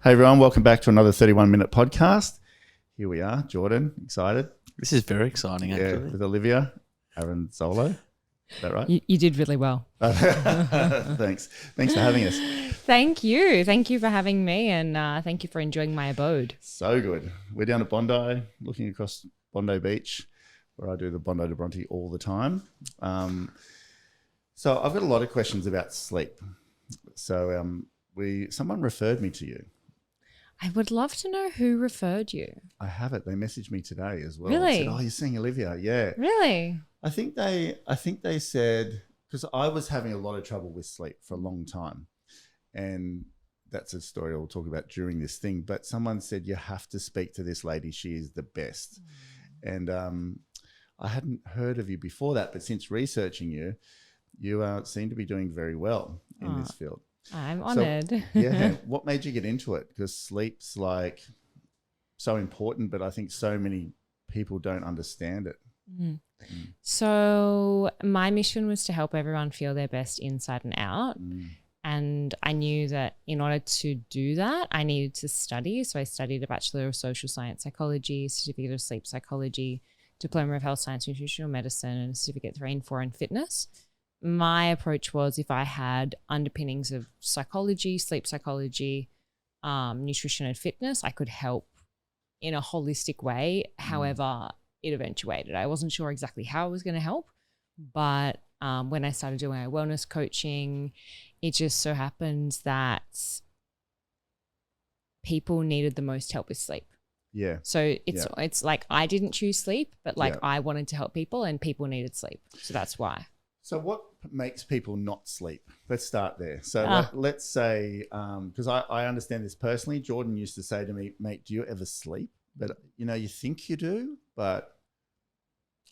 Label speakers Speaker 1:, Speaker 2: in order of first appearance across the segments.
Speaker 1: Hey everyone, welcome back to another 31-minute podcast. Here we are, Jordan, excited.
Speaker 2: This is very exciting, actually.
Speaker 1: With Olivia Arezzolo. Is that right?
Speaker 3: You did really well.
Speaker 1: Thanks. Thanks for having us.
Speaker 3: Thank you. Thank you for having me, and thank you for enjoying my abode.
Speaker 1: So good. We're down at Bondi, looking across Bondi Beach, where I do the Bondi to Bronte all the time. So I've got a lot of questions about sleep. So someone referred me to you.
Speaker 3: I wowould love to know who referred you.
Speaker 1: I have it. They messaged me today as well.
Speaker 3: Really?
Speaker 1: They said, you're seeing Olivia. Yeah.
Speaker 3: Really?
Speaker 1: I think they said, because I was having a lot of trouble with sleep for a long time. And that's a story I'll talk about during this thing. But someone said, you have to speak to this lady. She is the best. And I hadn't heard of you before that. But since researching you, you seem to be doing very well in this field.
Speaker 3: I'm honoured.
Speaker 1: So, yeah. What made you get into it? Because sleep's like so important, but I think so many people don't understand it.
Speaker 3: So my mission was to help everyone feel their best inside and out. And I knew that in order to do that, I needed to study. So I studied a Bachelor of Social Science Psychology, Certificate of Sleep Psychology, Diploma of Health Science and Nutritional Medicine, and Certificate 3 and 4 in Fitness. My approach was if I had underpinnings of psychology, sleep psychology, nutrition and fitness, I could help in a holistic way. However, it eventuated. I wasn't sure exactly how I was going to help, but when I started doing my wellness coaching, it just so happens that people needed the most help with sleep.
Speaker 1: Yeah.
Speaker 3: So it's like I didn't choose sleep, but I wanted to help people and people needed sleep. So that's why.
Speaker 1: So what makes people not sleep? Let's start there. So let's say, because I understand this personally, Jordan used to say to me, mate, do you ever sleep? But, you think you do, but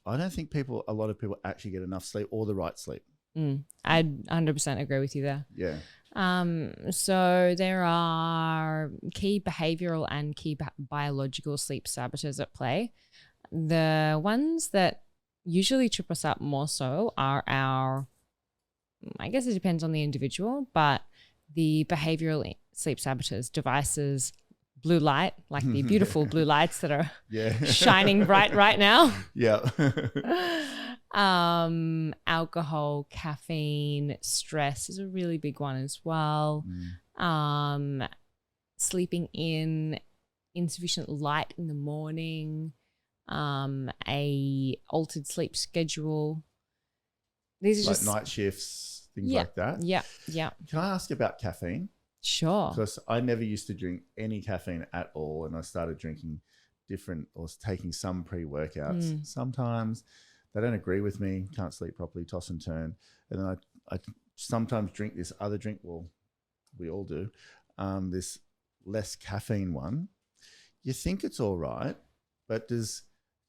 Speaker 1: I don't think a lot of people actually get enough sleep or the right sleep.
Speaker 3: I'd 100% agree with you there.
Speaker 1: Yeah.
Speaker 3: So there are key behavioral and key biological sleep saboteurs at play. The ones that usually trip us up more so are I guess it depends on the individual, but the behavioral sleep saboteurs, devices, blue light, like the beautiful blue lights that are shining bright right now.
Speaker 1: Yeah.
Speaker 3: Alcohol, caffeine, stress is a really big one as well. Sleeping in, insufficient light in the morning, a altered sleep schedule. These are
Speaker 1: like
Speaker 3: just
Speaker 1: night shifts, things like that.
Speaker 3: Yeah.
Speaker 1: Can I ask about caffeine?
Speaker 3: Sure.
Speaker 1: Because I never used to drink any caffeine at all, and I started drinking taking some pre-workouts. Sometimes they don't agree with me, can't sleep properly, toss and turn. And then I sometimes drink this other drink, well, we all do, this less caffeine one. You think it's all right, but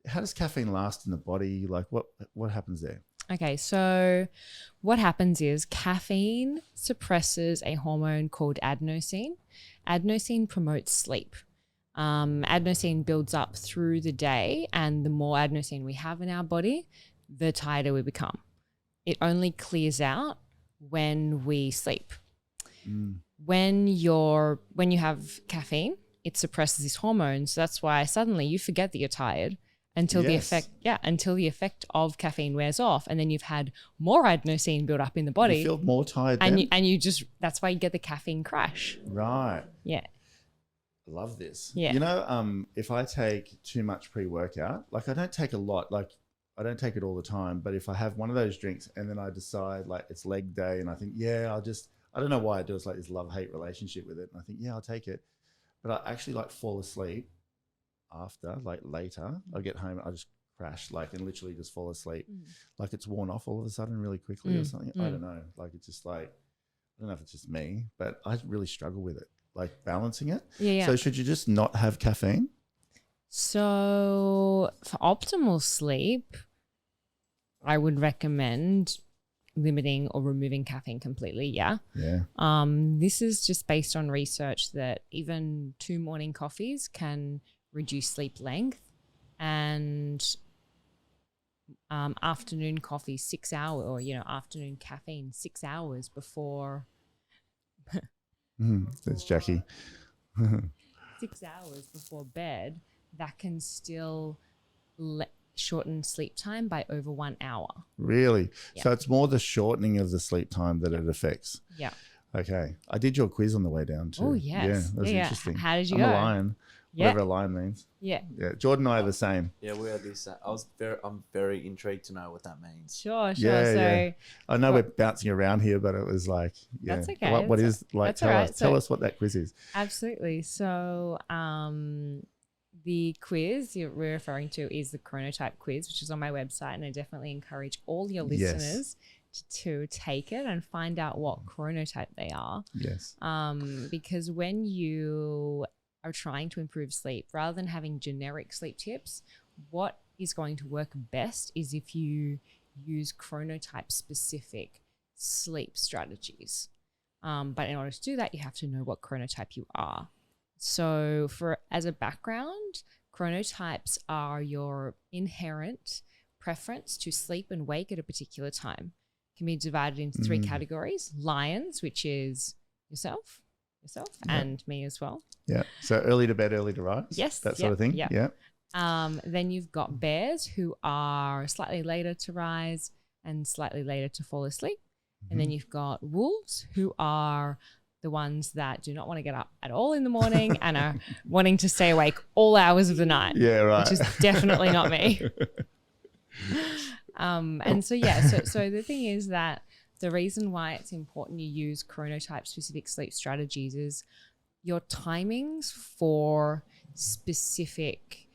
Speaker 1: how does caffeine last in the body? Like what happens there?
Speaker 3: Okay, so what happens is caffeine suppresses a hormone called adenosine. Adenosine promotes sleep. Adenosine builds up through the day, and the more adenosine we have in our body, the tireder we become. It only clears out when we sleep. When you have caffeine, it suppresses these hormones. So that's why suddenly you forget that you're tired until the effect of caffeine wears off, and then you've had more adenosine build up in the body.
Speaker 1: You feel more tired
Speaker 3: and you just, that's why you get the caffeine crash.
Speaker 1: Right.
Speaker 3: Yeah.
Speaker 1: I love this.
Speaker 3: Yeah.
Speaker 1: If I take too much pre-workout, like I don't take a lot, like I don't take it all the time, but if I have one of those drinks and then I decide like it's leg day and I think, I don't know why I do, it's like this love-hate relationship with it. And I think, I'll take it. But I actually like fall asleep after, like later. I get home, I just crash, like, and literally just fall asleep. Like it's worn off all of a sudden really quickly or something. I don't know. Like it's just like, I don't know if it's just me, but I really struggle with it, like balancing it.
Speaker 3: Yeah.
Speaker 1: So should you just not have caffeine?
Speaker 3: So for optimal sleep, I would recommend limiting or removing caffeine completely. Yeah. This is just based on research that even 2 morning coffees can reduce sleep length, and afternoon coffee 6 hours, or afternoon caffeine 6 hours before.
Speaker 1: That's Jackie.
Speaker 3: 6 hours before bed, that can still shorten sleep time by over 1 hour.
Speaker 1: Really?
Speaker 3: Yeah.
Speaker 1: So it's more the shortening of the sleep time that it affects.
Speaker 3: Yeah.
Speaker 1: Okay. I did your quiz on the way down too.
Speaker 3: Oh, yes.
Speaker 1: Yeah, that was interesting.
Speaker 3: How did you
Speaker 1: I'm
Speaker 3: go?
Speaker 1: a lion.
Speaker 3: Yeah.
Speaker 1: Whatever a lion means.
Speaker 3: Yeah.
Speaker 1: Yeah. Jordan and I are the same.
Speaker 2: Yeah, we are this. I'm very intrigued to know what that means.
Speaker 3: Sure.
Speaker 1: Yeah,
Speaker 3: So
Speaker 1: yeah. I know we're bouncing around here, but it was like, yeah.
Speaker 3: That's okay.
Speaker 1: What is like? Tell us.
Speaker 3: So,
Speaker 1: Tell us what that quiz is.
Speaker 3: absolutely. So, the quiz you're referring to is the Chronotype Quiz, which is on my website, and I definitely encourage all your listeners to take it and find out what chronotype they are.
Speaker 1: Yes.
Speaker 3: Because when you are trying to improve sleep, rather than having generic sleep tips, what is going to work best is if you use chronotype specific sleep strategies. But in order to do that, you have to know what chronotype you are. So as a background, chronotypes are your inherent preference to sleep and wake at a particular time. Can be divided into 3 categories: lions, which is yourself, and me as well.
Speaker 1: Yeah. So early to bed, early to rise.
Speaker 3: Yes.
Speaker 1: That sort of thing. Yeah.
Speaker 3: Then you've got bears, who are slightly later to rise and slightly later to fall asleep. And then you've got wolves, who are the ones that do not want to get up at all in the morning and are wanting to stay awake all hours of the night.
Speaker 1: Yeah, right.
Speaker 3: Which is definitely not me. And so the thing is that the reason why it's important you use chronotype specific sleep strategies is your timings for specific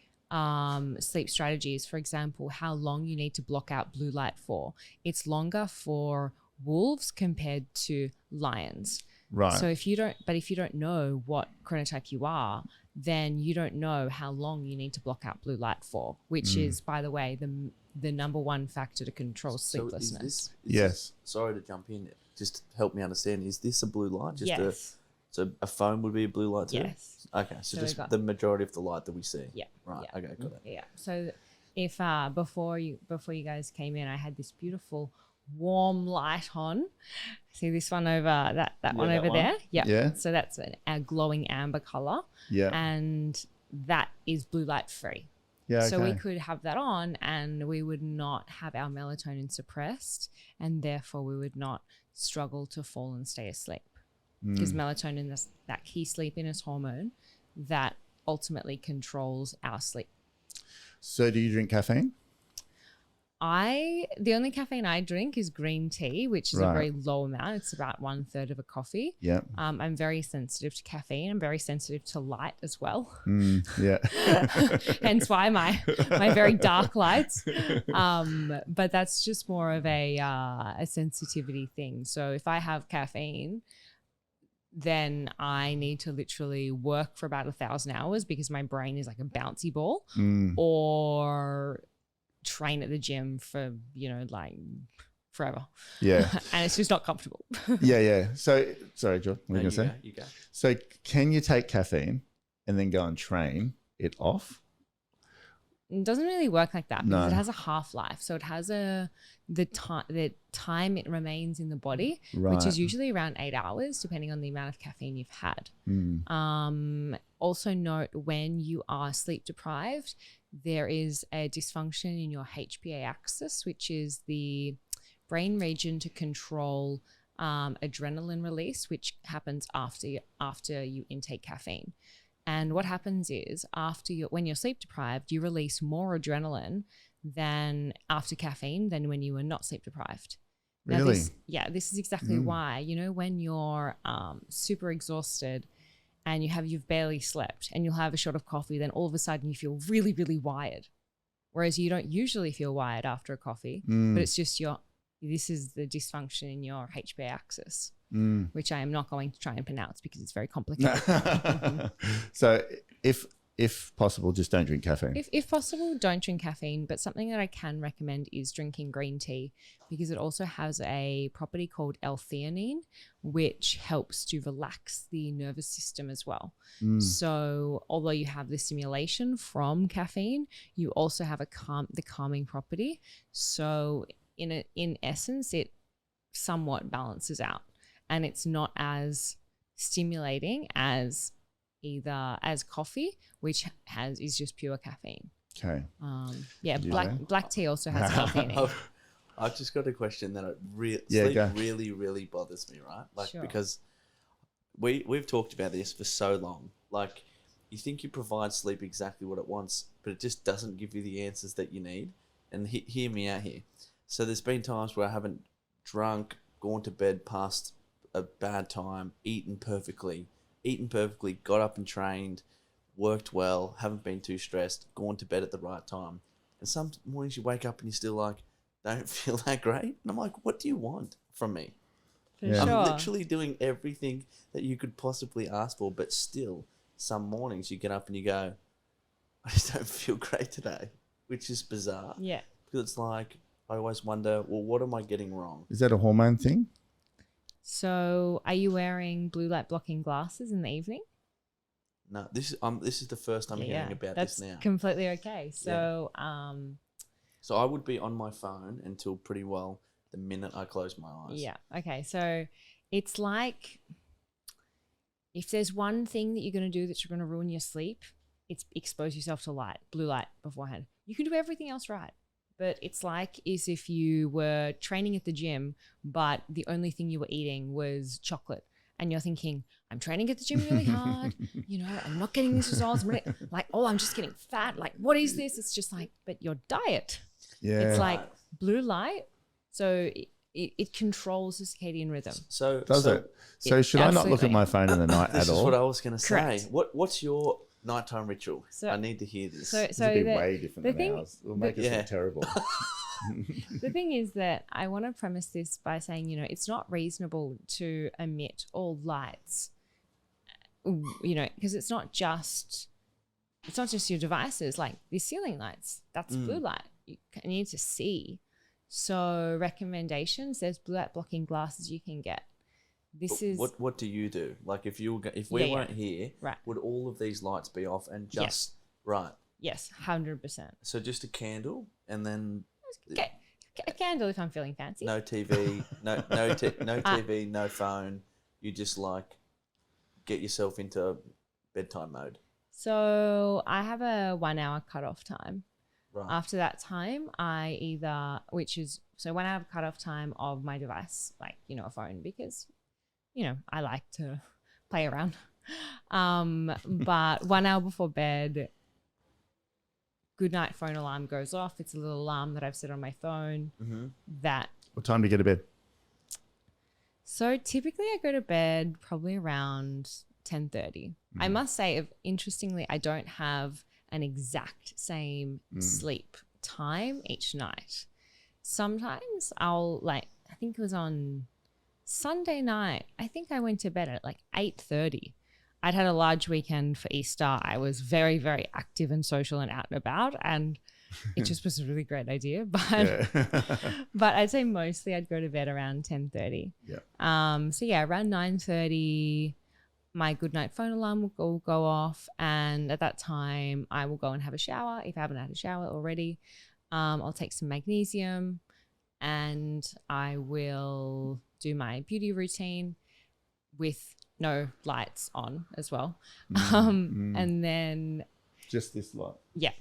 Speaker 3: sleep strategies. For example, how long you need to block out blue light for. It's longer for wolves compared to lions.
Speaker 1: Right.
Speaker 3: So if you don't know what chronotype you are, then you don't know how long you need to block out blue light for, which is, by the way, the number one factor to control sleeplessness.
Speaker 2: Yes. Sorry to jump in. Just help me understand. Is this a blue light?
Speaker 3: Yes.
Speaker 2: So a phone would be a blue light too?
Speaker 3: Yes.
Speaker 2: Okay. So
Speaker 3: So
Speaker 2: just the majority of the light that we see.
Speaker 3: Yeah.
Speaker 2: Right.
Speaker 3: Yeah.
Speaker 2: Okay. Got it.
Speaker 3: Yeah. So if before you guys came in, I had this beautiful warm light on. See this one over that one over there? Yeah.
Speaker 1: Yeah.
Speaker 3: So that's a glowing amber color.
Speaker 1: Yeah.
Speaker 3: And that is blue light free.
Speaker 1: Yeah.
Speaker 3: So we
Speaker 1: okay.
Speaker 3: could have that on and we would not have our melatonin suppressed, and therefore we would not struggle to fall and stay asleep. Because melatonin is that key sleepiness hormone that ultimately controls our sleep.
Speaker 1: So do you drink caffeine?
Speaker 3: The only caffeine I drink is green tea, which is a
Speaker 1: Right.
Speaker 3: very low amount. It's about 1/3 of a coffee.
Speaker 1: Yeah.
Speaker 3: I'm very sensitive to caffeine. I'm very sensitive to light as well.
Speaker 1: Yeah.
Speaker 3: Hence why my very dark lights. But that's just more of a sensitivity thing. So if I have caffeine, then I need to literally work for about 1,000 hours because my brain is like a bouncy ball, or train at the gym for, like forever.
Speaker 1: Yeah.
Speaker 3: And it's just not comfortable.
Speaker 1: Yeah. So, sorry, John, what were you going to say?
Speaker 2: You go.
Speaker 1: So can you take caffeine and then go and train it off?
Speaker 3: It doesn't really work like that because
Speaker 1: No.
Speaker 3: it has a half-life. So it has the time it remains in the body, which
Speaker 1: Right.
Speaker 3: is usually around 8 hours, depending on the amount of caffeine you've had. Also note, when you are sleep deprived, there is a dysfunction in your HPA axis, which is the brain region to control adrenaline release, which happens after you intake caffeine. And what happens is when you're sleep deprived, you release more adrenaline than after caffeine than when you were not sleep deprived.
Speaker 1: Really?
Speaker 3: This is exactly why, when you're super exhausted and you've barely slept and you'll have a shot of coffee, then all of a sudden you feel really, really wired. Whereas you don't usually feel wired after a coffee, but it's just this is the dysfunction in your HPA axis, which I am not going to try and pronounce because it's very complicated.
Speaker 1: So if possible, just don't drink caffeine.
Speaker 3: If possible, don't drink caffeine, but something that I can recommend is drinking green tea, because it also has a property called L-theanine, which helps to relax the nervous system as well. So although you have the stimulation from caffeine, you also have the calming property. So in essence, it somewhat balances out, and it's not as stimulating as either as coffee, which is just pure caffeine.
Speaker 1: Okay.
Speaker 3: Black tea also has caffeine.
Speaker 2: I've just got a question that
Speaker 1: Yeah,
Speaker 2: sleep really, really bothers me, right? Like,
Speaker 3: Sure.
Speaker 2: because we've talked about this for so long. Like, you think you provide sleep exactly what it wants, but it just doesn't give you the answers that you need. And hear me out here. So there's been times where I haven't drunk, gone to bed past a bad time, eaten perfectly, got up and trained, worked well, haven't been too stressed, gone to bed at the right time. And some mornings you wake up and you're still like, don't feel that great. And I'm like, what do you want from me?
Speaker 3: For
Speaker 1: Yeah.
Speaker 3: sure.
Speaker 2: I'm literally doing everything that you could possibly ask for, but still, some mornings you get up and you go, I just don't feel great today, which is bizarre.
Speaker 3: Yeah.
Speaker 2: Because it's like, I always wonder, well, what am I getting wrong?
Speaker 1: Is that a hormone thing?
Speaker 3: So are you wearing blue light blocking glasses in the evening?
Speaker 2: No, this is the first I'm hearing about
Speaker 3: that's
Speaker 2: this now.
Speaker 3: completely okay. So
Speaker 2: So I would be on my phone until pretty well the minute I close my eyes.
Speaker 3: yeah. Okay. So it's like if there's one thing that you're going to do that's going to ruin your sleep, it's expose yourself to blue light beforehand. You can do everything else right. But it's like as if you were training at the gym, but the only thing you were eating was chocolate. And you're thinking, I'm training at the gym really hard. I'm not getting these results. I'm just getting fat. Like, what is this? It's just like, but your diet.
Speaker 1: Yeah.
Speaker 3: It's like blue light. So it controls the circadian rhythm.
Speaker 2: So
Speaker 1: Does it? So should I not look at
Speaker 3: absolutely.
Speaker 1: my phone in the night
Speaker 2: this
Speaker 1: at
Speaker 2: is
Speaker 1: all?
Speaker 2: what I was going to say.
Speaker 3: Correct.
Speaker 2: What's your nighttime ritual?
Speaker 3: So-
Speaker 2: I need to hear this.
Speaker 3: So
Speaker 1: It's a bit
Speaker 3: the-
Speaker 1: way different
Speaker 3: the
Speaker 1: than
Speaker 3: thing-
Speaker 1: ours. It'll make us
Speaker 2: Yeah.
Speaker 1: look terrible.
Speaker 3: The thing is that I want to premise this by saying, it's not reasonable to emit all lights, because it's not just your devices, like these ceiling lights, that's blue light. You need to see. So recommendations, there's blue light blocking glasses you can get. This is
Speaker 2: what do you do? Like if we
Speaker 3: Yeah,
Speaker 2: weren't here,
Speaker 3: right.
Speaker 2: would all of these lights be off and just right?
Speaker 3: Yes, 100%.
Speaker 2: So just a candle and then
Speaker 3: Get a candle if I'm feeling fancy.
Speaker 2: no TV, no TV, no phone. You just like get yourself into bedtime mode.
Speaker 3: So I have a 1 hour cutoff time.
Speaker 2: Right.
Speaker 3: After that time, I 1 hour cutoff time of my device, like, a phone, because, I like to play around. But 1 hour before bed, good night phone alarm goes off. It's a little alarm that I've set on my phone that.
Speaker 1: What time do you go to bed?
Speaker 3: So typically I go to bed probably around 10:30. I must say, interestingly, I don't have an exact same sleep time each night. Sometimes I think it was on Sunday night, I think I went to bed at like 8:30. I'd had a large weekend for Easter. I was very, very active and social and out and about, and it just was a really great idea. But but I'd say mostly I'd go to bed around 10:30.
Speaker 1: Yeah.
Speaker 3: So yeah, around 9:30, my goodnight phone alarm will go off, and at that time I will go and have a shower. If I haven't had a shower already, I'll take some magnesium, and I will do my beauty routine with no lights on as well. And then
Speaker 1: just this light.
Speaker 3: yeah,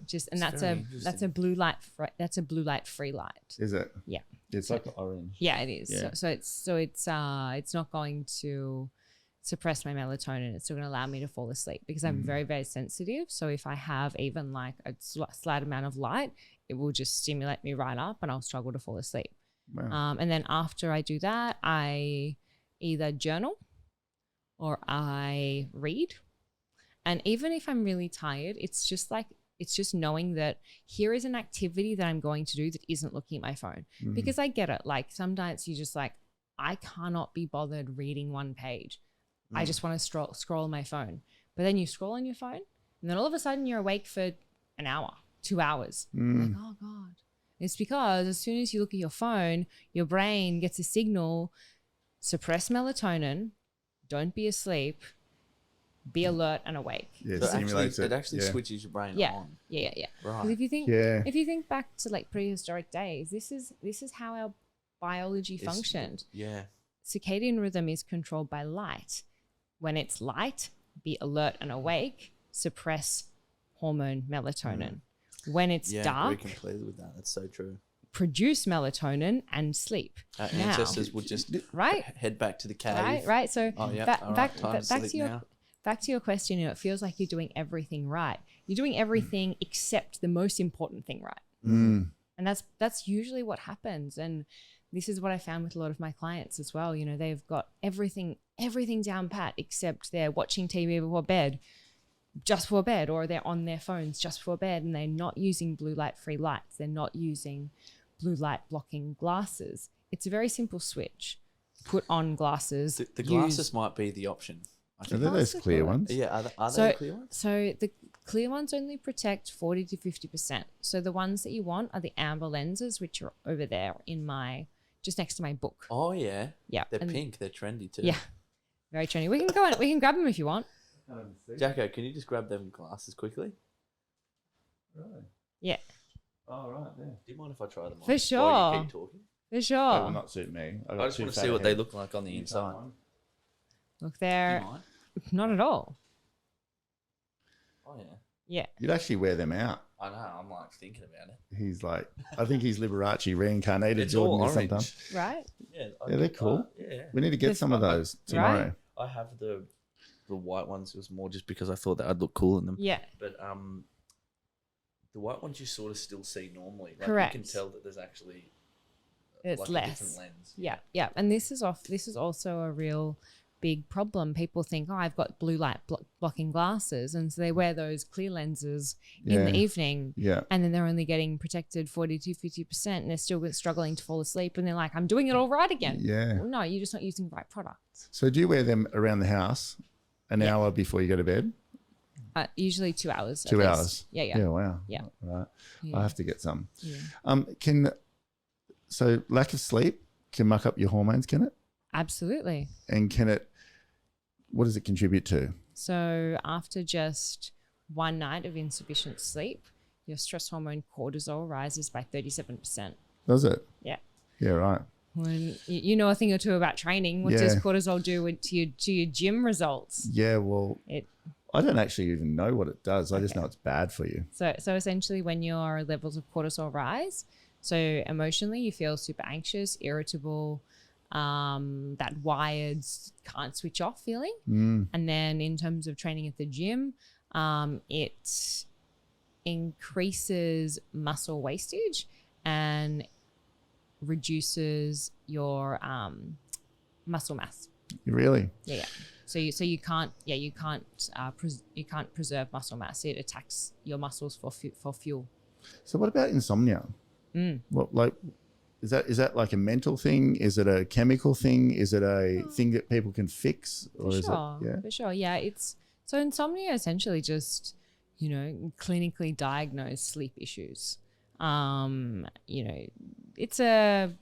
Speaker 3: just and
Speaker 2: It's
Speaker 3: that's
Speaker 2: very
Speaker 3: a blue light that's a blue light free light.
Speaker 1: Is it?
Speaker 3: Yeah.
Speaker 1: It's like orange.
Speaker 3: Yeah, it is.
Speaker 1: Yeah.
Speaker 3: So it's not going to suppress my melatonin. It's still going to allow me to fall asleep because I'm very, very sensitive. So if I have even like a slight amount of light, it will just stimulate me right up and I'll struggle to fall asleep.
Speaker 1: Wow.
Speaker 3: And then after I do that, I either journal or I read. And even if I'm really tired, it's just knowing that here is an activity that I'm going to do that isn't looking at my phone. Because I get it. Like some nights you just like, I cannot be bothered reading one page. I just want to scroll on my phone. But then you scroll on your phone and then all of a sudden you're awake for an hour, 2 hours. Like, oh God. It's because as soon as you look at your phone, your brain gets a signal, suppress melatonin, don't be asleep, be alert and awake.
Speaker 1: Yeah,
Speaker 2: So
Speaker 1: stimulates
Speaker 2: it actually switches your brain
Speaker 3: Yeah.
Speaker 2: on.
Speaker 3: Yeah.
Speaker 2: Right.
Speaker 3: 'Cause if you think
Speaker 1: Yeah.
Speaker 3: back to like prehistoric days, this is how our biology functioned.
Speaker 2: Yeah.
Speaker 3: Circadian rhythm is controlled by light. When it's light, be alert and awake suppress hormone melatonin. When it's
Speaker 2: Yeah, I
Speaker 3: dark,
Speaker 2: agree completely with that. That's so true.
Speaker 3: produce melatonin and sleep.
Speaker 2: Our
Speaker 3: Now,
Speaker 2: ancestors would just
Speaker 3: right?
Speaker 2: head back to the cave.
Speaker 3: Right. So
Speaker 2: Oh, yeah.
Speaker 3: back,
Speaker 2: All right,
Speaker 3: back,
Speaker 2: time
Speaker 3: back,
Speaker 2: to
Speaker 3: back
Speaker 2: sleep
Speaker 3: to your
Speaker 2: now.
Speaker 3: back to your question. It feels like you're doing everything right. You're doing everything except the most important thing right.
Speaker 1: Mm.
Speaker 3: And that's usually what happens. And this is what I found with a lot of my clients as well. They've got everything down pat except they're watching TV before bed, just before bed, or they're on their phones just before bed, and they're not using blue light free lights. They're not using blue light blocking glasses. It's a very simple switch. Put on glasses.
Speaker 2: The glasses might be the option. I
Speaker 1: Are
Speaker 2: think.
Speaker 1: there those clear ones?
Speaker 2: Yeah, are
Speaker 3: So-
Speaker 2: they the clear ones?
Speaker 3: So the clear ones only protect 40 to 50%. So the ones that you want are the amber lenses, which are over there just next to my book.
Speaker 2: Oh yeah,
Speaker 3: Yeah.
Speaker 2: they're
Speaker 3: and-
Speaker 2: pink. They're trendy too.
Speaker 3: Yeah. Very trendy. We can go on. We can grab them if you want.
Speaker 2: Jacko, can you just grab them glasses quickly?
Speaker 1: Really?
Speaker 3: Yeah.
Speaker 1: Oh, right there.
Speaker 2: Do you mind if I try them on?
Speaker 3: For
Speaker 2: While
Speaker 3: sure.
Speaker 2: you keep talking.
Speaker 3: For
Speaker 1: That
Speaker 3: sure.
Speaker 1: will not suit me.
Speaker 2: I just want to see what they look like on the inside.
Speaker 3: Look
Speaker 2: Do you
Speaker 3: there.
Speaker 2: mind?
Speaker 3: Not at all.
Speaker 2: Oh yeah.
Speaker 3: Yeah.
Speaker 1: You'd actually wear them out.
Speaker 2: I know. I'm like thinking about it.
Speaker 1: He's like, I think he's Liberace reincarnated
Speaker 2: It's all
Speaker 1: Jordan or
Speaker 2: orange.
Speaker 1: something.
Speaker 3: Right.
Speaker 2: Yeah.
Speaker 1: Yeah, they're cool.
Speaker 2: Yeah.
Speaker 1: We need to get
Speaker 3: This
Speaker 1: some of
Speaker 2: one,
Speaker 1: those tomorrow.
Speaker 3: Right.
Speaker 2: I have the white ones. It was more just because I thought that I'd look cool in them.
Speaker 3: Yeah.
Speaker 2: But the white ones you sort of still see normally. Like
Speaker 3: Correct.
Speaker 2: You can tell that there's actually
Speaker 3: It's
Speaker 2: like a
Speaker 3: less.
Speaker 2: different lens.
Speaker 3: Yeah. Yeah. And this is also a real big problem. People think, oh, I've got blue light blocking glasses, and so they wear those clear lenses in the evening.
Speaker 1: Yeah.
Speaker 3: And then they're only getting protected 40 to 50%, and they're still struggling to fall asleep. And they're like, I'm doing it all right again.
Speaker 1: Yeah.
Speaker 3: Well, no, you're just not using the right product.
Speaker 1: So do you wear them around the house an hour before you go to bed?
Speaker 3: Usually 2 hours. at
Speaker 1: 2
Speaker 3: least.
Speaker 1: hours.
Speaker 3: Yeah, yeah.
Speaker 1: Yeah. Wow.
Speaker 3: Yeah.
Speaker 1: Right.
Speaker 3: Yeah.
Speaker 1: I have to get some.
Speaker 3: Yeah.
Speaker 1: So lack of sleep can muck up your hormones, can it?
Speaker 3: Absolutely.
Speaker 1: And what does it contribute to?
Speaker 3: So after just one night of insufficient sleep, your stress hormone cortisol rises by 37%.
Speaker 1: Does it?
Speaker 3: Yeah.
Speaker 1: Yeah. Right.
Speaker 3: When you know a thing or two about training, what does cortisol do to your gym results?
Speaker 1: Yeah. Well, I don't actually even know what it does. I just know it's bad for you.
Speaker 3: So essentially when your levels of cortisol rise, so emotionally you feel super anxious, irritable, that wired can't switch off feeling. And then in terms of training at the gym, it increases muscle wastage and reduces your muscle mass.
Speaker 1: Really?
Speaker 3: Yeah. So you can't preserve muscle mass. It attacks your muscles for fuel.
Speaker 1: So what about insomnia? What is that like a mental thing? Is it a chemical thing? Is it a thing that people can fix? Or is it
Speaker 3: For sure. Yeah. So insomnia essentially just, clinically diagnosed sleep issues. It's a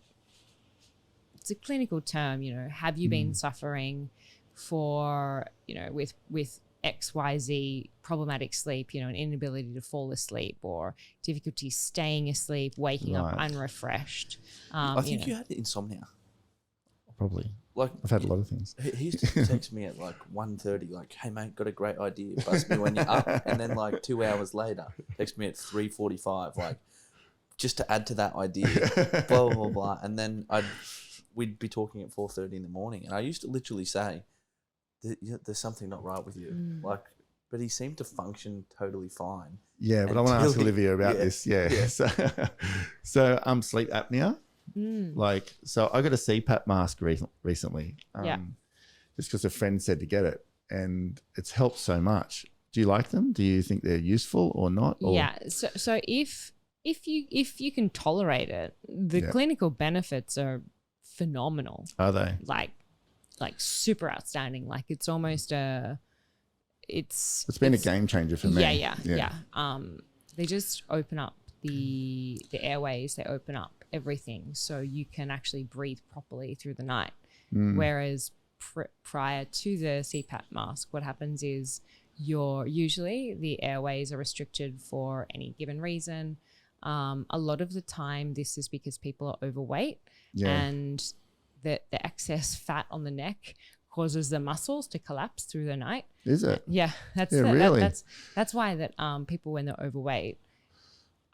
Speaker 3: clinical term, have you been suffering for, with XYZ problematic sleep, an inability to fall asleep or difficulty staying asleep, waking up unrefreshed.
Speaker 2: I think you had insomnia.
Speaker 1: Probably.
Speaker 2: Like
Speaker 1: I've had a lot of things.
Speaker 2: He used to text me at like 1:30, like, "Hey mate, got a great idea. Buzz me when you're up." And then like 2 hours later, text me at 3:45, like, just to add to that idea, blah blah blah. And then we'd be talking at 4:30 in the morning, and I used to literally say, "There's something not right with you." Like, but he seemed to function totally fine.
Speaker 1: Yeah, but I want to ask Olivia about this. Yeah. So sleep apnea. So I got a CPAP mask recently. Just because a friend said to get it, and it's helped so much. Do you like them? Do you think they're useful or not? Or?
Speaker 3: Yeah. So if you can tolerate it, the clinical benefits are phenomenal.
Speaker 1: Are they?
Speaker 3: Like super outstandanding. Like it's almost it's
Speaker 1: been a game changer for me.
Speaker 3: Yeah. They just open up the airways. They open up everything so you can actually breathe properly through the night. Whereas prior to the CPAP mask, what happens is usually the airways are restricted for any given reason. A lot of the time this is because people are overweight and the excess fat on the neck causes the muscles to collapse through the night.
Speaker 1: Is it?
Speaker 3: Yeah,
Speaker 1: Really?
Speaker 3: that's why that people when they're overweight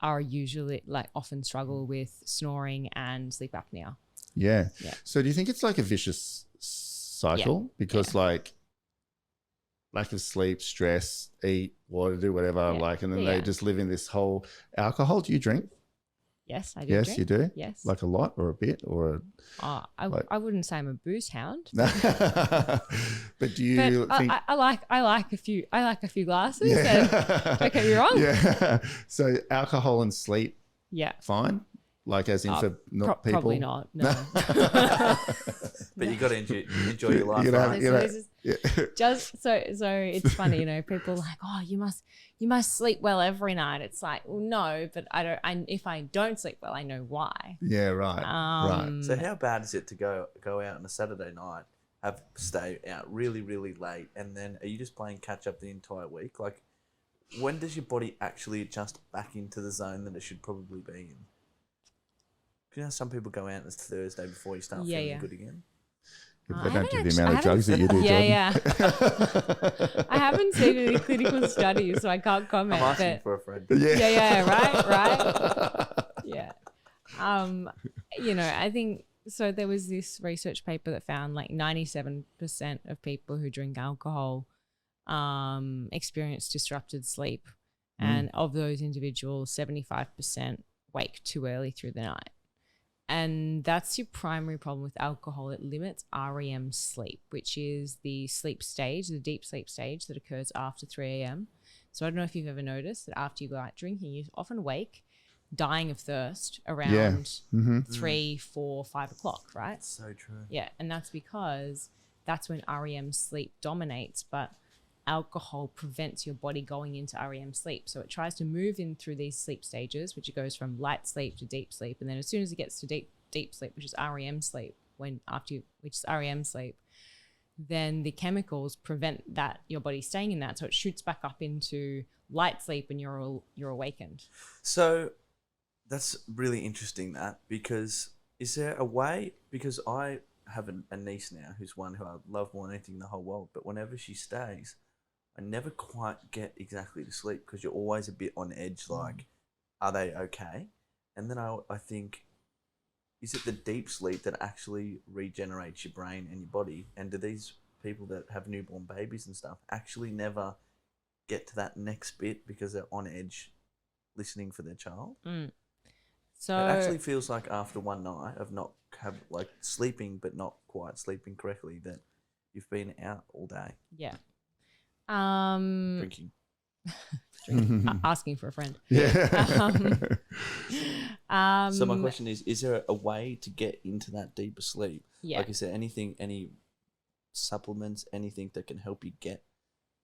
Speaker 3: are usually like often struggle with snoring and sleep apnea.
Speaker 1: Yeah.
Speaker 3: Yeah.
Speaker 1: So do you think it's like a vicious cycle? Because like lack of sleep, stress, eat, water, do whatever, and then they just live in this whole alcohol. Do you drink?
Speaker 3: Yes, I do.
Speaker 1: Yes,
Speaker 3: drink.
Speaker 1: you do?
Speaker 3: Yes.
Speaker 1: Like a lot or a bit or
Speaker 3: I wouldn't say I'm a booze hound.
Speaker 1: But do you think
Speaker 3: I like a few glasses. Yeah. Don't get me wrong.
Speaker 1: Yeah. So alcohol and sleep, fine? Like as in for not people?
Speaker 3: Probably not, no.
Speaker 2: But you got to enjoy your life,
Speaker 3: Just so it's funny, you know, people are like, oh, you must sleep well every night. It's like, well, no, but if I don't sleep well, I know why.
Speaker 1: Yeah, right. Right.
Speaker 2: So how bad is it to go out on a Saturday night, stay out really, really late, and then are you just playing catch up the entire week? Like, when does your body actually adjust back into the zone that it should probably be in? You know, some people go out on Thursday before you start feeling good again.
Speaker 1: They don't do the amount of drugs that you do, Jordan.
Speaker 3: Yeah. I haven't seen any clinical studies, so I can't comment.
Speaker 2: I'm asking for a friend.
Speaker 3: Right. Yeah. You know, I think so. There was this research paper that found like 97% of people who drink alcohol experience disrupted sleep, and of those individuals, 75% wake too early through the night. And that's your primary problem with alcohol. It limits REM sleep, which is the sleep stage, the deep sleep stage that occurs after 3 a.m. So I don't know if you've ever noticed that after you go out drinking, you often wake dying of thirst around 3, 4, 5 o'clock, right?
Speaker 2: That's so true.
Speaker 3: Yeah, and that's because that's when REM sleep dominates, but alcohol prevents your body going into REM sleep. So it tries to move in through these sleep stages, which it goes from light sleep to deep sleep. And then as soon as it gets to deep sleep, which is REM sleep, then the chemicals prevent that your body staying in that. So it shoots back up into light sleep and you're awakened.
Speaker 2: So that's really interesting because is there a way, because I have a niece now who's one who I love more than anything in the whole world, but whenever she stays, I never quite get exactly to sleep because you're always a bit on edge, like, are they okay? And then I think, is it the deep sleep that actually regenerates your brain and your body? And do these people that have newborn babies and stuff actually never get to that next bit because they're on edge listening for their child?
Speaker 3: So
Speaker 2: it actually feels like after one night of not sleeping but not quite sleeping correctly that you've been out all day.
Speaker 3: Yeah.
Speaker 2: Drinking.
Speaker 3: Asking for a friend.
Speaker 1: Yeah.
Speaker 2: So my question is there a way to get into that deeper sleep?
Speaker 3: Yeah.
Speaker 2: Like, is there any supplements, anything that can help you get?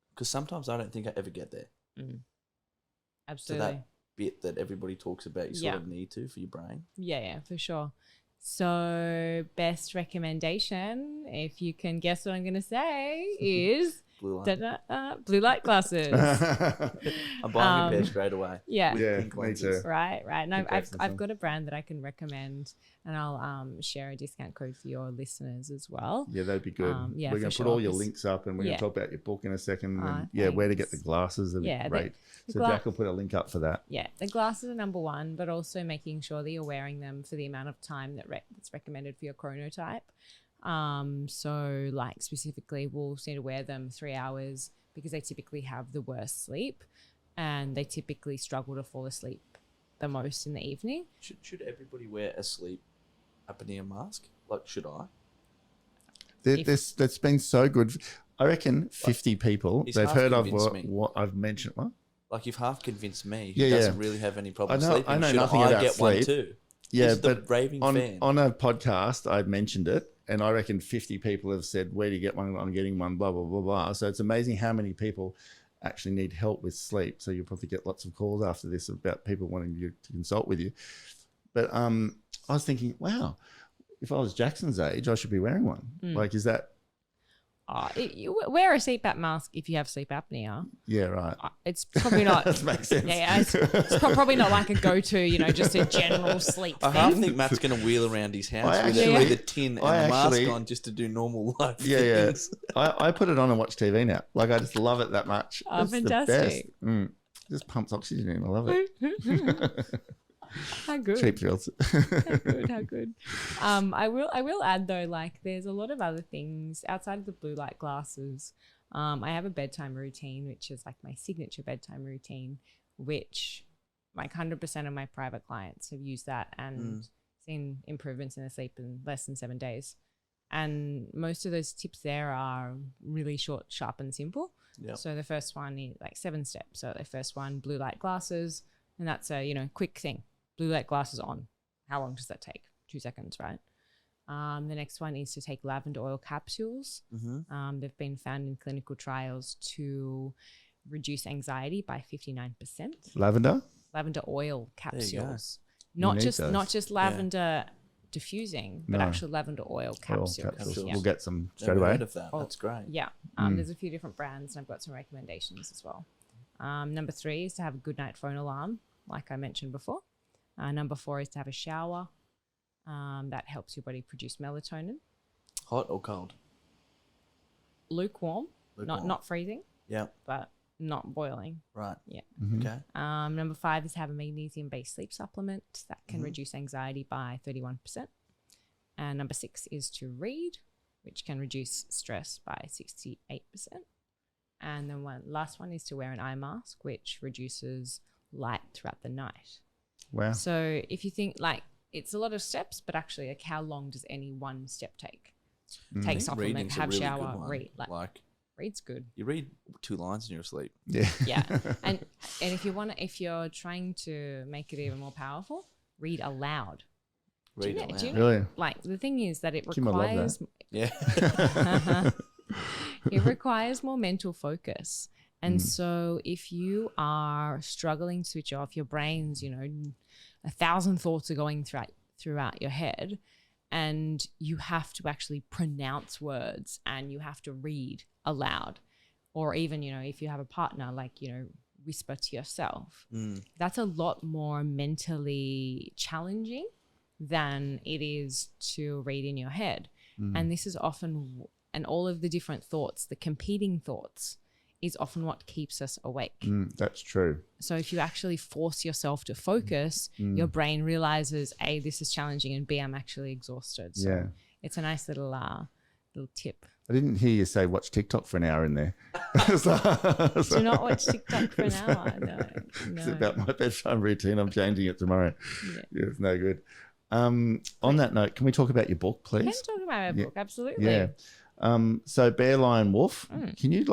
Speaker 2: Because sometimes I don't think I ever get there.
Speaker 3: Absolutely.
Speaker 2: So that bit that everybody talks about, you sort of need to for your brain.
Speaker 3: Yeah, for sure. So best recommendation, if you can guess what I'm going to say, is
Speaker 2: Blue light.
Speaker 3: Blue light glasses.
Speaker 2: I'm buying a pair straight away.
Speaker 3: Yeah.
Speaker 2: With pink
Speaker 1: me
Speaker 2: lenses.
Speaker 1: too.
Speaker 3: Right. No,
Speaker 1: Congrats,
Speaker 3: I've got a brand that I can recommend, and I'll share a discount code for your listeners as well.
Speaker 1: Yeah, that'd be good.
Speaker 3: Yeah,
Speaker 1: we're going to put all your links up, and we're going to talk about your book in a second. And where to get the glasses. That'd be great. So Jack will put a link up for that.
Speaker 3: Yeah, the glasses are number one, but also making sure that you're wearing them for the amount of time that's recommended for your chronotype. So like specifically, we'll need to wear them 3 hours because they typically have the worst sleep, and they typically struggle to fall asleep the most in the evening.
Speaker 2: Should everybody wear a sleep apnea mask? Like, should I?
Speaker 1: That's been so good. I reckon 50 people, they've heard of what I've mentioned. What?
Speaker 2: Like, you've half convinced me who doesn't really have any problem sleeping.
Speaker 1: I know
Speaker 2: should
Speaker 1: nothing
Speaker 2: I
Speaker 1: about
Speaker 2: get
Speaker 1: sleep.
Speaker 2: one too?
Speaker 1: Yeah,
Speaker 2: He's the
Speaker 1: but
Speaker 2: raving fan.
Speaker 1: on a podcast, I mentioned it, and I reckon 50 people have said, where do you get one? I'm getting one, blah, blah, blah, blah. So it's amazing how many people actually need help with sleep. So you'll probably get lots of calls after this about people wanting you to consult with you. But I was thinking, wow, if I was Jackson's age, I should be wearing one. Like, is that...
Speaker 3: You wear a CPAP mask if you have sleep apnea.
Speaker 1: Yeah, right.
Speaker 3: It's probably not.
Speaker 1: That makes sense.
Speaker 3: Yeah, it's probably not like a go-to, just a general sleep
Speaker 2: I
Speaker 3: thing.
Speaker 2: half think Matt's going to wheel around his house with the tin and the mask on just to do normal life things.
Speaker 1: I put it on and watch TV now. Like, I just love it that much.
Speaker 3: Oh,
Speaker 1: it's
Speaker 3: fantastic.
Speaker 1: The best. Just pumps oxygen in. I love it.
Speaker 3: How good.
Speaker 1: Cheap thrills.
Speaker 3: How good. I will add though, like there's a lot of other things outside of the blue light glasses. I have a bedtime routine, which is like my signature bedtime routine, which like 100% of my private clients have used that and seen improvements in their sleep in less than 7 days. And most of those tips there are really short, sharp, and simple.
Speaker 2: Yep.
Speaker 3: So the first one is like 7 steps. So the first one, blue light glasses, and that's a quick thing. Blue light glasses on. How long does that take? 2 seconds, right? The next one is to take lavender oil capsules.
Speaker 2: Mm-hmm.
Speaker 3: They've been found in clinical trials to reduce anxiety by 59%.
Speaker 1: Lavender
Speaker 3: Oil capsules.
Speaker 1: You
Speaker 3: Not just lavender diffusing, but actual lavender oil capsules. Yeah.
Speaker 1: We'll get some straight
Speaker 2: Never
Speaker 1: away.
Speaker 2: heard of that. That's great.
Speaker 3: Yeah. There's a few different brands, and I've got some recommendations as well. Number 3 is to have a good night phone alarm, like I mentioned before. Number 4 is to have a shower. That helps your body produce melatonin.
Speaker 2: Hot or cold?
Speaker 3: Lukewarm. Not freezing.
Speaker 2: Yeah.
Speaker 3: But not boiling.
Speaker 2: Right.
Speaker 3: Yeah.
Speaker 1: Mm-hmm.
Speaker 2: Okay.
Speaker 3: Number 5 is to have a magnesium-based sleep supplement that can reduce anxiety by 31%. And number 6 is to read, which can reduce stress by 68%. And then last one is to wear an eye mask, which reduces light throughout the night.
Speaker 1: Wow.
Speaker 3: So if you think like it's a lot of steps, but actually like how long does any one step take? Take supplement,
Speaker 2: Reading's a
Speaker 3: have
Speaker 2: really
Speaker 3: shower,
Speaker 2: good one.
Speaker 3: read.
Speaker 2: Like
Speaker 3: Read's good.
Speaker 2: you read 2 lines in your sleep.
Speaker 1: Yeah.
Speaker 3: Yeah. And if you're trying to make it even more powerful, read aloud.
Speaker 2: Read
Speaker 3: Do
Speaker 2: aloud.
Speaker 3: you know,
Speaker 1: Really?
Speaker 3: like the thing is that it
Speaker 1: Kim, I love
Speaker 3: requires
Speaker 2: Yeah.
Speaker 3: it requires more mental focus. And so if you are struggling to switch off, your brain's, 1,000 thoughts are going throughout your head, and you have to actually pronounce words and you have to read aloud. Or even, if you have a partner, like, whisper to yourself. That's a lot more mentally challenging than it is to read in your head. And this is often, and all of the different thoughts, the competing thoughts, is often what keeps us awake.
Speaker 1: That's true.
Speaker 3: So if you actually force yourself to focus, your brain realizes, A, this is challenging, and B, I'm actually exhausted. So it's a nice little tip.
Speaker 1: I didn't hear you say watch TikTok for an hour in there.
Speaker 3: Do not watch TikTok for an hour. No.
Speaker 1: It's about my bedtime routine. I'm changing it tomorrow. Yeah, it's no good. On that note, can we talk about your book, please?
Speaker 3: Can talk about my book, absolutely.
Speaker 1: Yeah. So Bear, Lion, Wolf, can you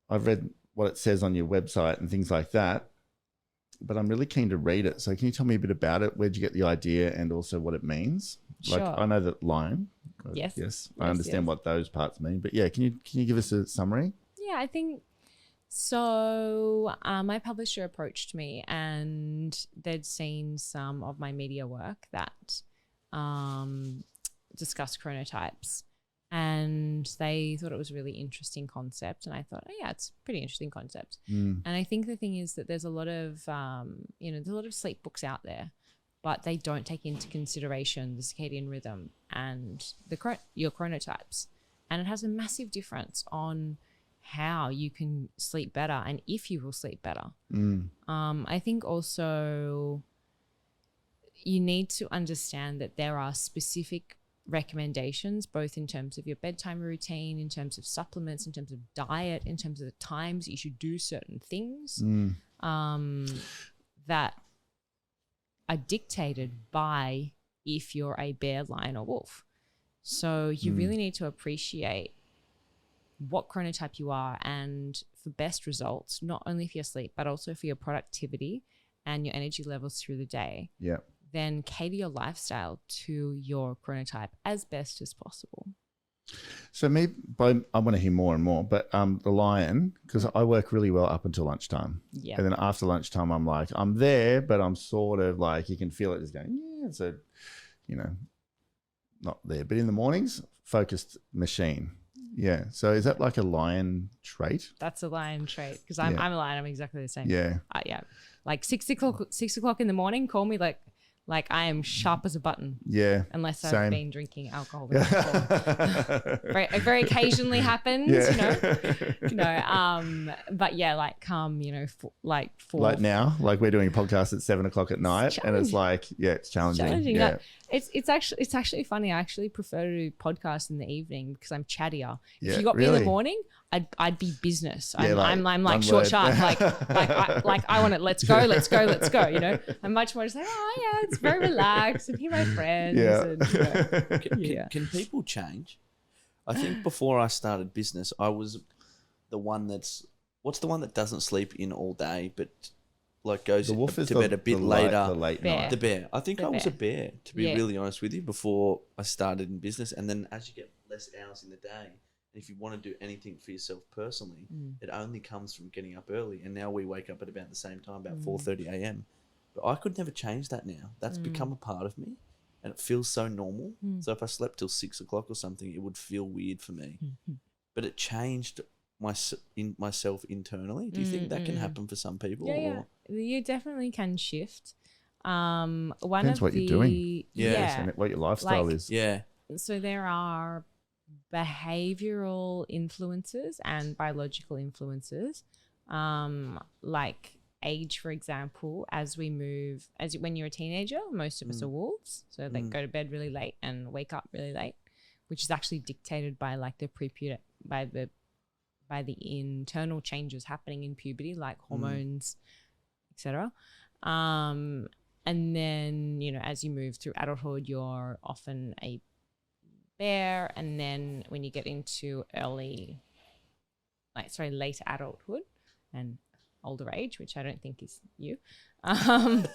Speaker 1: I've read what it says on your website and things like that, but I'm really keen to read it. So can you tell me a bit about it? Where'd you get the idea and also what it means?
Speaker 3: Sure.
Speaker 1: Like, I know that lion.
Speaker 3: Yes.
Speaker 1: I understand what those parts mean, but yeah, can you give us a summary?
Speaker 3: Yeah, I think so. My publisher approached me and they'd seen some of my media work that discussed chronotypes. And they thought it was a really interesting concept. And I thought, oh, yeah, it's a pretty interesting concept. And I think the thing is that there's a lot of, there's a lot of sleep books out there, but they don't take into consideration the circadian rhythm and your chronotypes. And it has a massive difference on how you can sleep better and if you will sleep better. I think also you need to understand that there are specific recommendations, both in terms of your bedtime routine, in terms of supplements, in terms of diet, in terms of the times you should do certain things, that are dictated by if you're a bear, lion, or wolf. So you really need to appreciate what chronotype you are, and for best results, not only for your sleep, but also for your productivity and your energy levels through the day.
Speaker 1: Yeah.
Speaker 3: Then cater your lifestyle to your chronotype as best as possible.
Speaker 1: So I want to hear more and more, but the lion, because I work really well up until lunchtime.
Speaker 3: Yeah.
Speaker 1: And then after lunchtime, I'm there, but I'm sort of like, you can feel it just going, yeah. So, not there, but in the mornings, focused machine. Yeah. So is that like a lion trait?
Speaker 3: That's a lion trait because I'm a lion. I'm exactly the same.
Speaker 1: Yeah.
Speaker 3: Yeah. Like 6 o'clock in the morning, call me like I am sharp as a button.
Speaker 1: Yeah.
Speaker 3: Unless
Speaker 1: same.
Speaker 3: I've been drinking alcohol. It very occasionally happens, but yeah, like come, like 4.
Speaker 1: Like now, like we're doing a podcast at 7 o'clock at night, and it's like, it's challenging. Yeah.
Speaker 3: It's actually funny. I actually prefer to do podcasts in the evening because I'm chattier.
Speaker 1: Yeah,
Speaker 3: if you got me in
Speaker 1: really?
Speaker 3: the morning, I'd be business.
Speaker 1: Yeah,
Speaker 3: I'm like short, sharp. I want it. Let's go. I'm much more just like, oh yeah, it's very relaxed and hear my friends.
Speaker 1: Yeah.
Speaker 3: And,
Speaker 2: Can people change? I think before I started business, I was the one what's the one that doesn't sleep in all day, but like goes to bed a bit later.
Speaker 1: The late
Speaker 3: Bear.
Speaker 1: night.
Speaker 2: The bear. I think I was a bear, to be really honest with you, before I started in business. And then as you get less hours in the day, and if you want to do anything for yourself personally, it only comes from getting up early. And now we wake up at about the same time, about 4:30 a.m. But I could never change that now. That's become a part of me, and it feels so normal. So if I slept till 6 o'clock or something, it would feel weird for me. But it changed myself internally. Do you think that can happen for some people?
Speaker 3: yeah. You definitely can shift.
Speaker 1: Depends what you're doing. And what your lifestyle is.
Speaker 2: Yeah.
Speaker 3: So there are behavioral influences and biological influences, like age, for example. When you're a teenager, most of us are wolves, so they go to bed really late and wake up really late, which is actually dictated by like by the internal changes happening in puberty, like hormones, etc. And then as you move through adulthood, you're often a bear, and then when you get into late adulthood and older age, which I don't think is you, but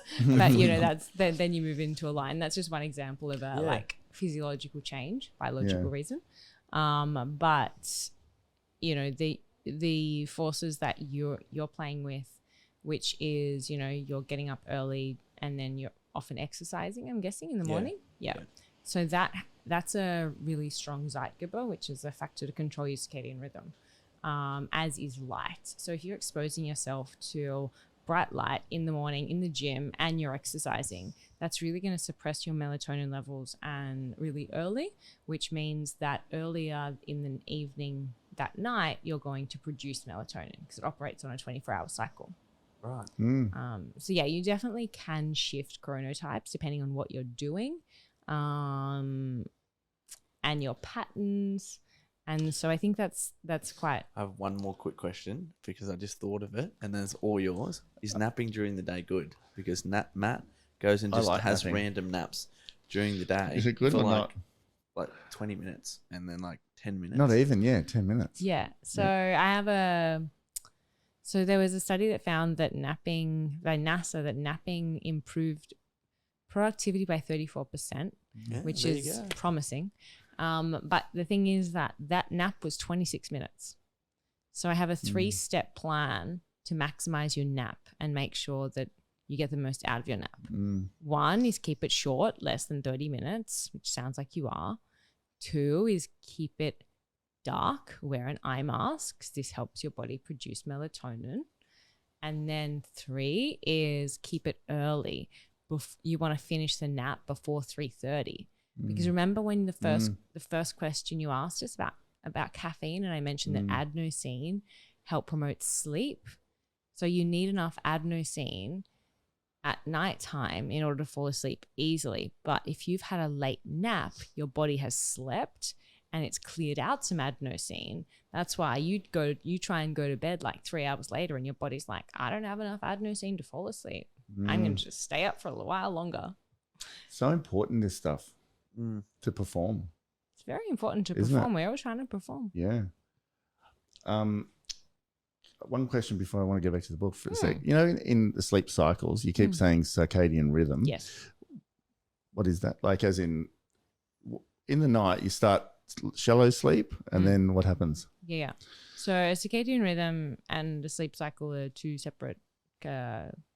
Speaker 3: then you move into a lion. That's just one example of a like physiological change, biological reason. But the forces that you're playing with, which is you're getting up early and then you're often exercising, I'm guessing, in the morning. Yeah. So that's a really strong Zeitgeber, which is a factor to control your circadian rhythm, as is light. So if you're exposing yourself to bright light in the morning in the gym and you're exercising, that's really going to suppress your melatonin levels and really early, which means that earlier in the evening that night, you're going to produce melatonin because it operates on a 24-hour cycle.
Speaker 2: Right.
Speaker 3: So yeah, you definitely can shift chronotypes depending on what you're doing, and your patterns. And so I think that's quite.
Speaker 2: I have one more quick question because I just thought of it, and then it's all yours. Is napping during the day good? Because Matt goes and just has random naps during the day.
Speaker 1: Is it good or not?
Speaker 2: Like 20 minutes and then like 10 minutes.
Speaker 1: Not even, 10 minutes.
Speaker 3: Yeah. So So there was a study that found that by napping improved productivity by 34%, which is promising. But the thing is that nap was 26 minutes. So I have a 3-step plan to maximize your nap and make sure that you get the most out of your nap. 1 is keep it short, less than 30 minutes, which sounds like you are. 2 is keep it dark, wear an eye mask because this helps your body produce melatonin. And then 3 is keep it early. You want to finish the nap before 3:30. Because remember when the first question you asked us about caffeine, and I mentioned that adenosine help promote sleep. So you need enough adenosine at nighttime in order to fall asleep easily. But if you've had a late nap, your body has slept and it's cleared out some adenosine. That's why you try and go to bed like 3 hours later and your body's like, I don't have enough adenosine to fall asleep. I'm going to just stay up for a while longer.
Speaker 1: So important, this stuff, to perform.
Speaker 3: It's very important to perform. We're all trying to perform.
Speaker 1: Yeah. One question before I want to go back to the book for a sec. In the sleep cycles, you keep saying circadian rhythm.
Speaker 3: Yes.
Speaker 1: What is that? Like as in the night, you start shallow sleep and then what happens?
Speaker 3: Yeah. So a circadian rhythm and a sleep cycle are 2 separate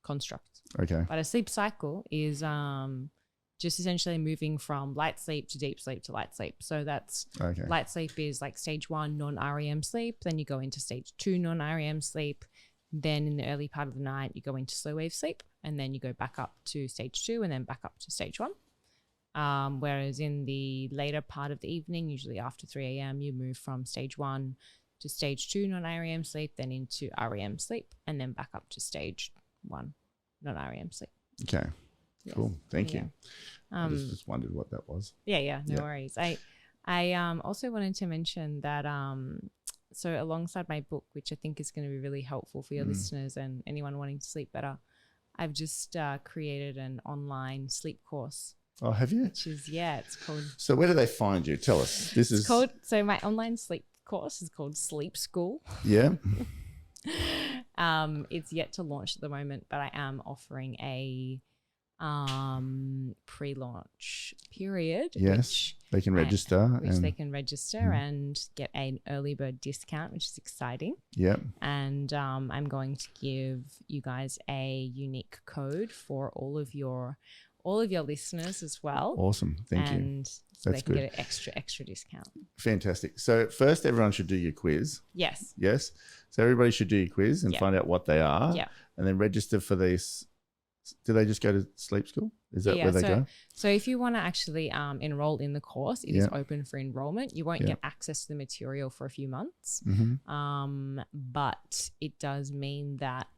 Speaker 3: constructs.
Speaker 1: Okay.
Speaker 3: But a sleep cycle is just essentially moving from light sleep to deep sleep to light sleep. So that's light sleep is like stage 1 non-REM sleep. Then you go into stage 2 non-REM sleep. Then in the early part of the night, you go into slow wave sleep, and then you go back up to stage 2 and then back up to stage 1. Whereas in the later part of the evening, usually after 3 a.m., you move from stage 1 to stage 2 non-REM sleep, then into REM sleep, and then back up to stage 1 non-REM sleep.
Speaker 1: Okay.
Speaker 3: Yes.
Speaker 1: Cool. Thank you. I just wondered what that was.
Speaker 3: Yeah. No worries. I also wanted to mention that so alongside my book, which I think is going to be really helpful for your listeners and anyone wanting to sleep better, I've just created an online sleep course.
Speaker 1: Oh, have you?
Speaker 3: Which is, it's called.
Speaker 1: So where do they find you? Tell us.
Speaker 3: So my online sleep course is called Sleep School.
Speaker 1: Yeah.
Speaker 3: It's yet to launch at the moment, but I am offering a pre-launch period.
Speaker 1: Yes, they can register.
Speaker 3: They can register and get an early bird discount, which is exciting.
Speaker 1: Yeah.
Speaker 3: And I'm going to give you guys a unique code for all of your listeners as well.
Speaker 1: Awesome. Thank you.
Speaker 3: And so they can get an extra discount.
Speaker 1: Fantastic. So first, everyone should do your quiz.
Speaker 3: Yes.
Speaker 1: Yes. So everybody should do your quiz and find out what they are.
Speaker 3: Yeah.
Speaker 1: And then register for these. Do they just go to sleep school? Is that where they go?
Speaker 3: So if you want to actually enroll in the course, it is open for enrollment. You won't get access to the material for a few months. But it does mean that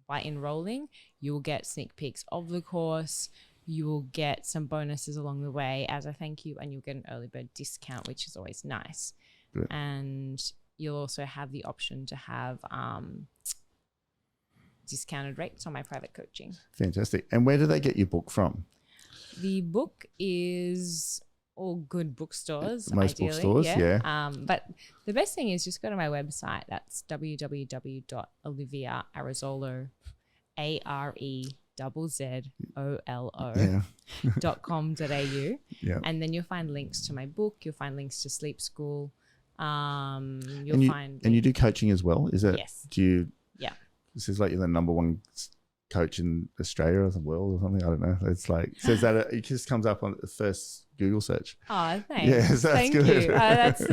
Speaker 3: by enrolling, you will get sneak peeks of the course. You will get some bonuses along the way as a thank you, and you'll get an early bird discount, which is always nice. Good. And you'll also have the option to have discounted rates on my private coaching.
Speaker 1: Fantastic. And where do they get your book from?
Speaker 3: The book is all good bookstores.
Speaker 1: Most
Speaker 3: ideally,
Speaker 1: bookstores, yeah.
Speaker 3: But the best thing is just go to my website. That's www.oliviaarezzolo, AREZZOLO.com.au. And then you'll find links to my book. You'll find links to Sleep School. And you do coaching as well? Is it? Yes.
Speaker 1: Do you?
Speaker 3: Yeah.
Speaker 1: This is like you're the number one coach in Australia or the world or something. I don't know. It's like says that it just comes up on the first Google search.
Speaker 3: Oh, thanks.
Speaker 1: Yes, that's
Speaker 3: Thank
Speaker 1: good.
Speaker 3: you. That's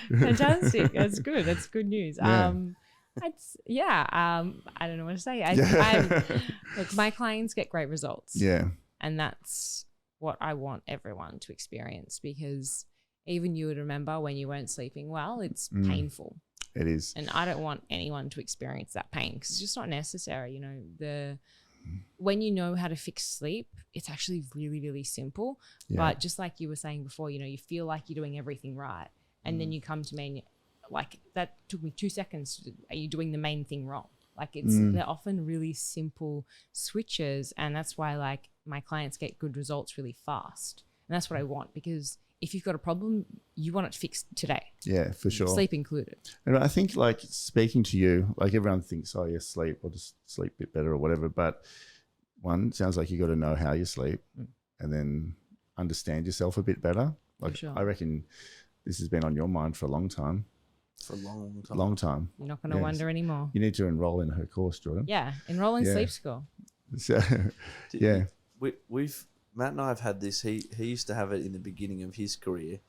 Speaker 3: fantastic. That's good. That's good news.
Speaker 1: Yeah.
Speaker 3: I don't know what to say. Look, my clients get great results.
Speaker 1: Yeah.
Speaker 3: And that's what I want everyone to experience, because even you would remember when you weren't sleeping well, it's painful.
Speaker 1: It is.
Speaker 3: And I don't want anyone to experience that pain because it's just not necessary. You know, when you know how to fix sleep, it's actually really, really simple. Yeah. But just like you were saying before, you know, you feel like you're doing everything right. And then you come to me and like, that took me 2 seconds. Are you doing the main thing wrong? Like they're often really simple switches. And that's why like my clients get good results really fast. And that's what I want, because if you've got a problem, you want it fixed today.
Speaker 1: Yeah, for sure.
Speaker 3: Sleep included.
Speaker 1: And I think like speaking to you, like everyone thinks, oh, you sleep or just sleep a bit better or whatever. But one, it sounds like you got to know how you sleep and then understand yourself a bit better. Like sure. I reckon this has been on your mind for a long time.
Speaker 2: For a long time.
Speaker 1: Long time.
Speaker 3: You're not going to wonder anymore.
Speaker 1: You need to enroll in her course, Jordan.
Speaker 3: Yeah, enroll in Sleep School.
Speaker 1: So, yeah.
Speaker 2: Matt and I have had this. He used to have it in the beginning of his career,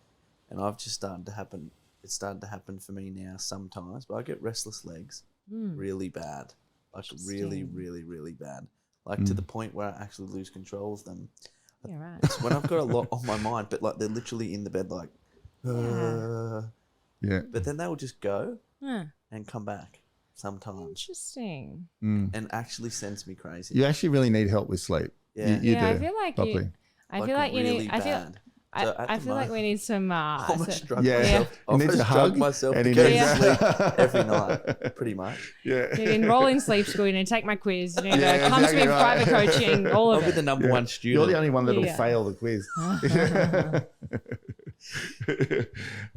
Speaker 2: and I've just started to happen. It's starting to happen for me now sometimes. But I get restless legs really bad, like really, really, really bad, like to the point where I actually lose control of them.
Speaker 3: Yeah, right.
Speaker 2: It's when I've got a lot on my mind, but like they're literally in the bed, like,
Speaker 1: yeah.
Speaker 2: But then they will just go and come back sometimes.
Speaker 3: Interesting.
Speaker 2: And actually sends me crazy.
Speaker 1: You actually really need help with sleep.
Speaker 3: Yeah,
Speaker 1: you do.
Speaker 3: I feel like
Speaker 1: properly.
Speaker 3: I feel like you
Speaker 2: really
Speaker 3: need.
Speaker 2: bad.
Speaker 3: I feel like we need some.
Speaker 2: I almost drug myself to
Speaker 1: and
Speaker 2: go to sleep every night, pretty much.
Speaker 1: Yeah.
Speaker 3: You need to enroll in sleep school. You need to take my quiz. You need to come to me for private coaching. All of
Speaker 2: I'll be the number one student.
Speaker 1: You're the only one that'll fail the quiz.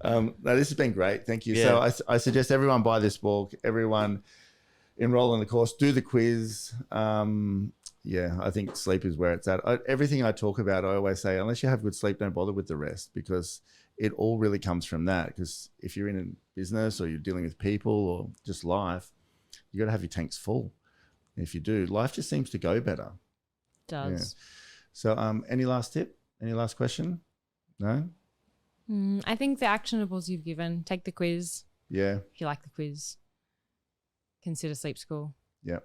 Speaker 1: No, this has been great. Thank you.
Speaker 2: Yeah.
Speaker 1: So I suggest everyone buy this book. Everyone enroll in the course. Do the quiz. Yeah, I think sleep is where it's at. Everything I talk about, I always say, unless you have good sleep, don't bother with the rest, because it all really comes from that. Because if you're in a business or you're dealing with people or just life, you got to have your tanks full. And if you do, life just seems to go better.
Speaker 3: It does.
Speaker 1: So any last tip? Any last question? No?
Speaker 3: I think the actionables you've given, take the quiz
Speaker 1: Yeah.
Speaker 3: if you like the quiz. Consider sleep school.
Speaker 1: Yeah.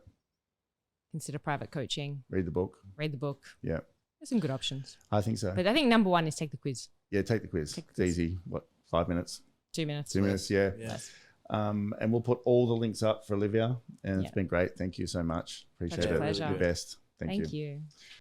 Speaker 3: Consider private coaching.
Speaker 1: Read the book.
Speaker 3: Read the book.
Speaker 1: Yeah.
Speaker 3: There's some good options.
Speaker 1: I think so.
Speaker 3: But I think number one is take the quiz.
Speaker 1: Yeah, take the quiz.
Speaker 3: Take the
Speaker 1: It's
Speaker 3: quiz.
Speaker 1: easy. What, 5 minutes?
Speaker 3: 2 minutes.
Speaker 1: 2 minutes, yeah.
Speaker 2: Yes.
Speaker 1: And we'll put all the links up for Olivia. And it's
Speaker 3: Yeah.
Speaker 1: been great. Thank you so much. Appreciate it.
Speaker 3: Pleasure.
Speaker 1: You're the best. Thank you.
Speaker 3: Thank you.